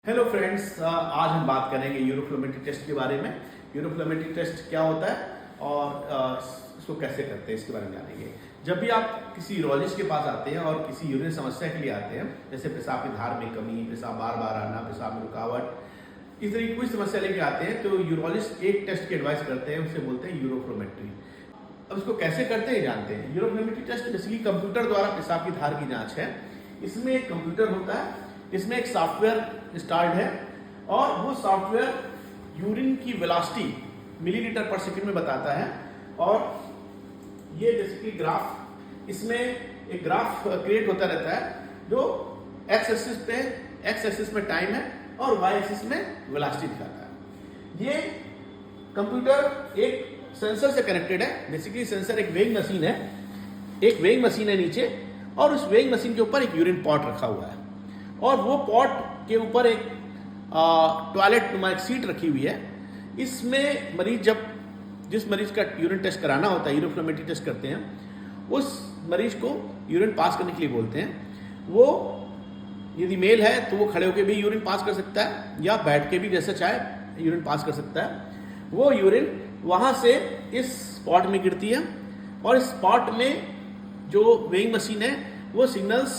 Hello friends, आज हम बात करेंगे यूरोफ्लोमेट्री टेस्ट के बारे में। यूरोफ्लोमेट्री टेस्ट क्या होता है और इसको कैसे करते हैं इसके बारे में जानेंगे। जब भी आप किसी यूरोलॉजिस्ट के पास आते हैं और किसी यूरिन समस्या के लिए आते हैं, जैसे पेशाब की धार में कमी, पेशाब बार बार आना, पेशाब में रुकावट, इस तरह की कोई समस्या लेके आते हैं तो यूरोलॉजिस्ट एक टेस्ट की एडवाइस करते हैं, उसे बोलते हैं यूरोफ्लोमेट्री। अब इसको कैसे करते हैं जानते हैं। यूरोफ्लोमेट्री टेस्ट बेसिकली कंप्यूटर द्वारा पेशाब की धार की जाँच है। इसमें एक कंप्यूटर होता है, इसमें एक सॉफ्टवेयर इंस्टॉल्ड है और वो सॉफ्टवेयर यूरिन की वेलोसिटी मिलीलीटर पर सेकंड में बताता है। और ये बेसिकली ग्राफ, इसमें एक ग्राफ क्रिएट होता रहता है जो एक्स एक्सिस में टाइम है और वाई एक्सिस में वेलोसिटी दिखाता है। ये कंप्यूटर एक सेंसर से कनेक्टेड है। बेसिकली सेंसर एक वेइंग मशीन है, एक वेइंग मशीन है नीचे, और उस वेइंग मशीन के ऊपर एक यूरिन पॉट रखा हुआ है और वो पॉट के ऊपर एक टॉयलेट नुमा एक सीट रखी हुई है। इसमें जिस मरीज का यूरिन टेस्ट कराना होता है, यूरोफ्लोमेट्री टेस्ट करते हैं, उस मरीज को यूरिन पास करने के लिए बोलते हैं। वो यदि मेल है तो वो खड़े होकर भी यूरिन पास कर सकता है या बैठ के भी जैसे चाहे यूरिन पास कर सकता है। वो यूरिन वहाँ से इस पॉट में गिरती है और इस पॉट में जो वेइंग मशीन है वो सिग्नल्स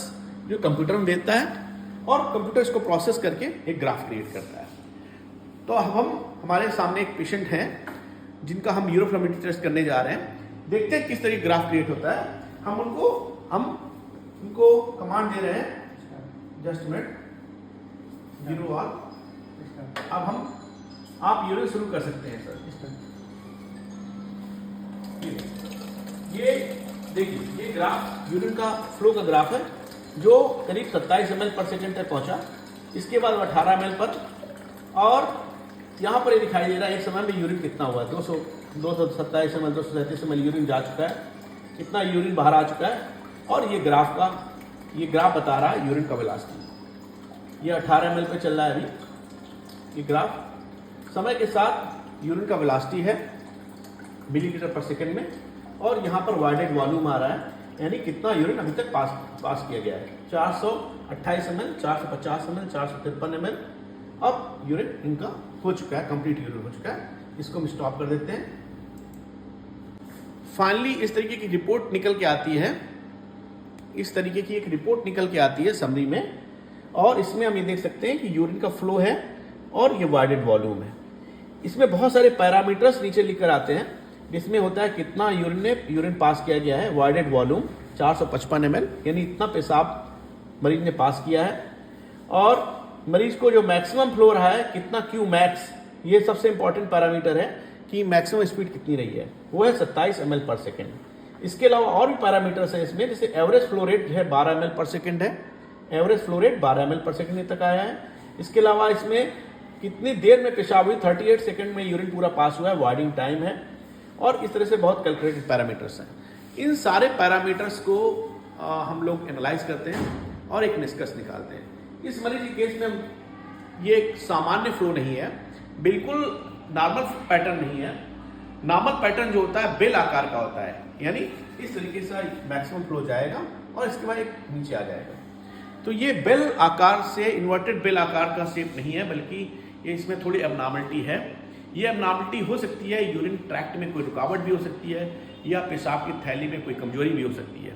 जो कंप्यूटर में देता है और कंप्यूटर इसको प्रोसेस करके एक ग्राफ क्रिएट करता है। तो अब हमारे सामने एक पेशेंट हैं जिनका हम यूरोफ्लोमेट्री टेस्ट करने जा रहे हैं। देखते हैं किस तरह ग्राफ क्रिएट होता है। हम उनको कमांड दे रहे हैं, जस्ट मिनट, 0 ऑल। अब आप यूरिन शुरू कर सकते हैं सर। ये देखिए, ये ग्राफ यूरिन का फ्लो का ग्राफ है जो करीब 27 ml पर सेकेंड तक पहुंचा। इसके बाद 18 ml पर, और यहाँ पर ये दिखाई दे रहा है एक समय में यूरिन कितना हुआ है। 227 ml 237 ml यूरिन जा चुका है, कितना यूरिन बाहर आ चुका है। और ये ग्राफ बता रहा है यूरिन का वेलोसिटी। ये 18 ml पे चल रहा है अभी। ये ग्राफ समय के साथ यूरिन का वेलोसिटी है मिलीलीटर पर सेकेंड में, और यहाँ पर वाइडेड वॉल्यूम आ रहा है, यानी कितना यूरिन अभी तक पास किया गया है। 428 ml, 450 ml, 453 ml। अब यूरिन इनका हो चुका है, कंप्लीट यूरिन हो चुका है। इसको हम स्टॉप कर देते हैं। फाइनली इस तरीके की रिपोर्ट निकल के आती है, इस तरीके की एक रिपोर्ट निकल के आती है समरी में। और इसमें हम ये देख सकते हैं कि यूरिन का फ्लो है और ये वाइडेड वॉल्यूम है। इसमें बहुत सारे पैरामीटर्स नीचे लिखकर आते हैं, जिसमें होता है कितना यूरिन पास किया गया है, वाइडेड वॉल्यूम 455 ml, यानी इतना पेशाब मरीज ने पास किया है। और मरीज को जो मैक्सिमम फ्लो रहा है, कितना क्यू मैक्स, ये सबसे इंपॉर्टेंट पैरामीटर है कि मैक्सिमम स्पीड कितनी रही है, वो है 27 ml पर सेकेंड। इसके अलावा और भी पैरामीटर्स हैं इसमें, जैसे एवरेज फ्लो रेट जो है 12 ml पर सेकेंड है। एवरेज फ्लो रेट 12 ml पर सेकेंड तक आया है। इसके अलावा इसमें कितनी देर में पेशाब हुई, 38 सेकेंड में यूरिन पूरा पास हुआ है, वाइडिंग टाइम है। और इस तरह से बहुत कैलकुलेटेड पैरामीटर्स हैं। इन सारे पैरामीटर्स को हम लोग एनालाइज करते हैं और एक निष्कर्ष निकालते हैं। इस मरीज के केस में ये एक सामान्य फ्लो नहीं है, बिल्कुल नॉर्मल पैटर्न नहीं है। नॉर्मल पैटर्न जो होता है बेल आकार का होता है, यानी इस तरीके से मैक्सिमम फ्लो जाएगा और इसके बाद एक नीचे आ जाएगा। तो ये बेल आकार से इन्वर्टेड बेल आकार का शेप नहीं है, बल्कि ये इसमें थोड़ी एबनॉर्मलिटी है। ये एबनॉर्मलिटी हो सकती है, यूरिन ट्रैक्ट में कोई रुकावट भी हो सकती है या पेशाब की थैली में कोई कमजोरी भी हो सकती है।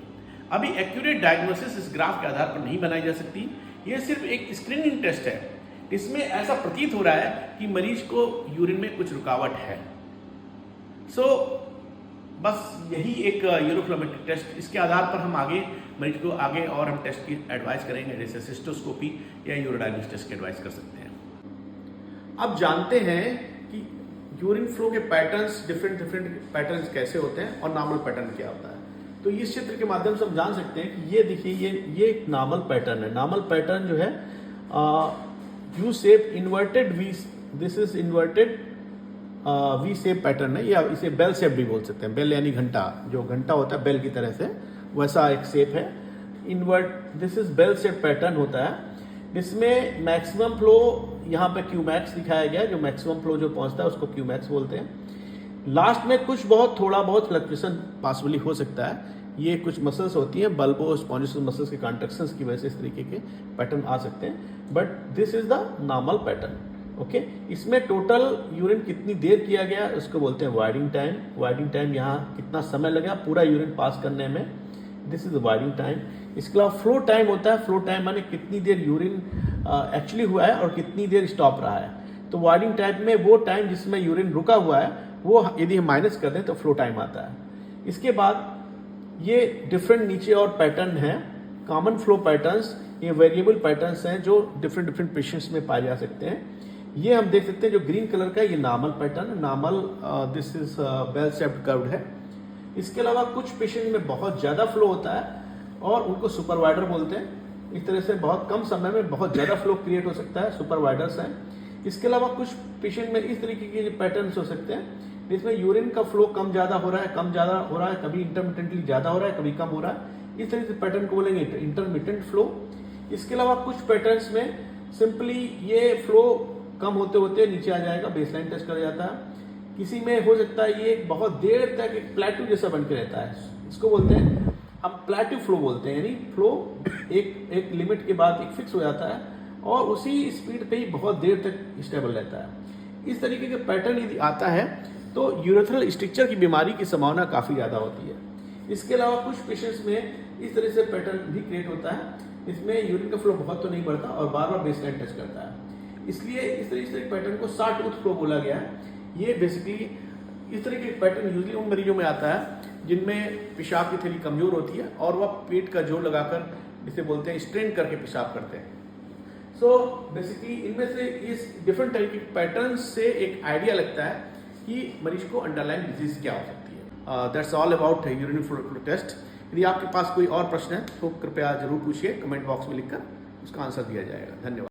अभी एक्यूरेट डायग्नोसिस इस ग्राफ के आधार पर नहीं बनाई जा सकती। ये सिर्फ एक स्क्रीनिंग टेस्ट है। इसमें ऐसा प्रतीत हो रहा है कि मरीज को यूरिन में कुछ रुकावट है। बस यही एक यूरोफ्लोमेट्री टेस्ट, इसके आधार पर हम मरीज को आगे और हम टेस्ट की एडवाइस करेंगे, जैसे सिस्टोस्कोपी या यूरोडायग्नोसिस टेस्ट की एडवाइस कर सकते हैं। अब जानते हैं कि यूरिन फ्लो के पैटर्न्स, डिफरेंट पैटर्न्स कैसे होते हैं और नॉर्मल पैटर्न क्या होता है। तो इस चित्र के माध्यम से हम जान सकते हैं कि ये देखिए, ये एक नॉर्मल पैटर्न है। नॉर्मल पैटर्न जो है U shape inverted we, this is inverted V shape pattern है, या इसे बेल शेप भी बोल सकते हैं। बेल यानी घंटा, जो घंटा होता है बेल की तरह से, वैसा एक शेप है। This is bell shape pattern होता है, जिसमें मैक्सिमम फ्लो यहाँ पे क्यू मैक्स दिखाया गया है। जो मैक्सिमम फ्लो जो पहुंचता है उसको क्यू मैक्स बोलते हैं। लास्ट में कुछ बहुत थोड़ा बहुत फ्लक्चुएशन पॉसिबली हो सकता है, ये कुछ मसल्स होती हैं, बल्बो स्पॉन्जियोस मसल्स के कॉन्ट्रैक्शंस की वजह से इस तरीके के पैटर्न आ सकते हैं, but this is the normal pattern. Okay, इसमें टोटल यूरिन कितनी देर किया गया उसको बोलते हैं वाइडिंग टाइम। वाइडिंग टाइम यहाँ कितना समय लगा पूरा यूरिन पास करने में, दिस इज वाइडिंग टाइम। इसके अलावा फ्लो टाइम होता है, फ्लो टाइम माने कितनी देर यूरिन एक्चुअली हुआ है और कितनी देर स्टॉप रहा है। तो वाइडिंग टाइम में वो टाइम जिसमें यूरिन रुका हुआ है वो यदि हम माइनस कर दें तो फ्लो टाइम आता है। इसके बाद ये डिफरेंट नीचे और पैटर्न है, कॉमन फ्लो पैटर्न्स, ये वेरिएबल पैटर्न्स हैं जो डिफरेंट पेशेंट्स में पाए जा सकते हैं। ये हम देख सकते हैं जो ग्रीन कलर का, ये normal pattern, normal this is bell shaped curved है। इसके अलावा कुछ पेशेंट में बहुत ज़्यादा फ्लो होता है और उनको सुपरवाइडर बोलते हैं। इस तरह से बहुत कम समय में बहुत ज़्यादा फ्लो क्रिएट हो सकता है, सुपरवाइडर्स हैं। इसके अलावा कुछ पेशेंट में इस तरीके के पैटर्न्स हो सकते हैं जिसमें यूरिन का फ्लो कम ज़्यादा हो रहा है, कम ज़्यादा हो रहा है, कभी इंटरमिटेंटली ज़्यादा हो रहा है, कभी कम हो रहा है। इस तरह से पैटर्न को बोलेंगे इंटरमिटेंट फ्लो। इसके अलावा कुछ पैटर्न्स में सिंपली ये फ्लो कम होते होते नीचे आ जाएगा, बेसलाइन टच कर जाता है। किसी में हो सकता है ये बहुत देर तक एक प्लेटू जैसा बन के रहता है, इसको बोलते हैं हम प्लेटू फ्लो बोलते हैं, यानी फ्लो एक लिमिट के बाद एक फिक्स हो जाता है और उसी स्पीड पे ही बहुत देर तक स्टेबल रहता है। इस तरीके के पैटर्न यदि आता है तो यूरेथ्रल स्ट्रक्चर की बीमारी की संभावना काफ़ी ज़्यादा होती है। इसके अलावा कुछ पेशेंट्स में इस तरह से पैटर्न भी क्रिएट होता है, इसमें यूरिन का फ्लो बहुत तो नहीं बढ़ता और बार बार बेसलाइन टच करता है। इसलिए इस तरह से पैटर्न को शॉर्ट टूथ फ्लो बोला गया है। ये बेसिकली इस तरह के पैटर्न यूजली उन मरीजों में आता है जिनमें पेशाब की थैली कमजोर होती है और वह पेट का जोर लगाकर, जिसे बोलते हैं स्ट्रेन करके पेशाब करते हैं। सो बेसिकली इनमें से इस डिफरेंट तरीके के पैटर्न से एक आइडिया लगता है कि मरीज को अंडरलाइन डिजीज क्या हो सकती है। That's all about urine flow test. यदि आपके पास कोई और प्रश्न है तो कृपया जरूर पूछिए, कमेंट बॉक्स में लिखकर उसका आंसर दिया जाएगा। धन्यवाद।